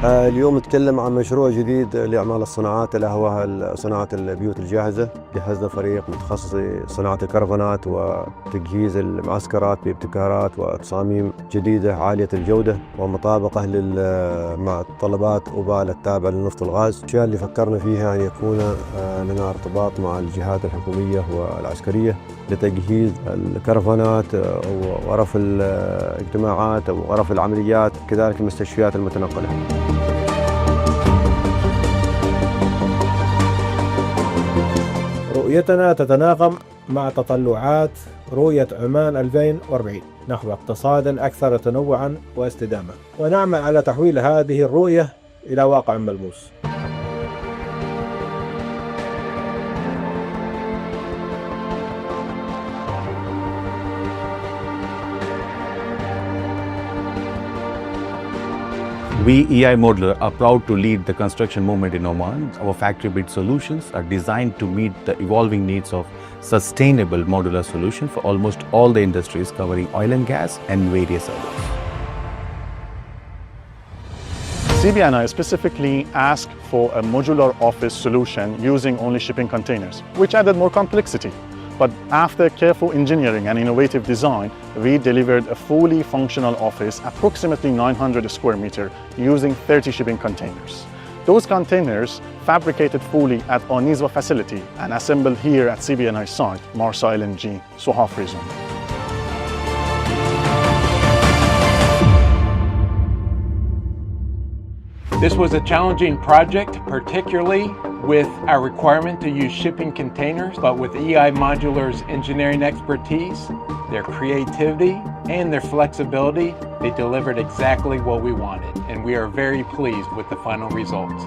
اليوم نتكلم عن مشروع جديد لإعمال الصناعات ألا هو صناعة البيوت الجاهزة. جهزنا فريق متخصص لصناعة الكرفانات وتجهيز المعسكرات بابتكارات وتصاميم جديدة عالية الجودة ومطابقة مع متطلبات أوبال التابعة للنفط والغاز. الأشياء اللي فكرنا فيها أن يكون لنا ارتباط مع الجهات الحكومية والعسكرية لتجهيز الكرفانات وغرف الاجتماعات وغرف العمليات، كذلك المستشفيات المتنقلة. رؤيتنا تتناغم مع تطلعات رؤية عمان 2040 نحو اقتصاد أكثر تنوعا واستدامة، ونعمل على تحويل هذه الرؤية إلى واقع ملموس. We, EI Modular, are proud to lead the construction movement in Oman. Our factory-built solutions are designed to meet the evolving needs of sustainable modular solution for almost all the industries covering oil and gas and various others. CBNI specifically asked for a modular office solution using only shipping containers, which added more complexity. But after careful engineering and innovative design, we delivered a fully functional office, approximately 900 square meters, using 30 shipping containers. Those containers fabricated fully at our Nizwa facility and assembled here at CBNI site, Marsa LNG, Sohaf region. This was a challenging project, particularly with our requirement to use shipping containers, but with EI Modular's engineering expertise, their creativity, and their flexibility, they delivered exactly what we wanted, and we are very pleased with the final results.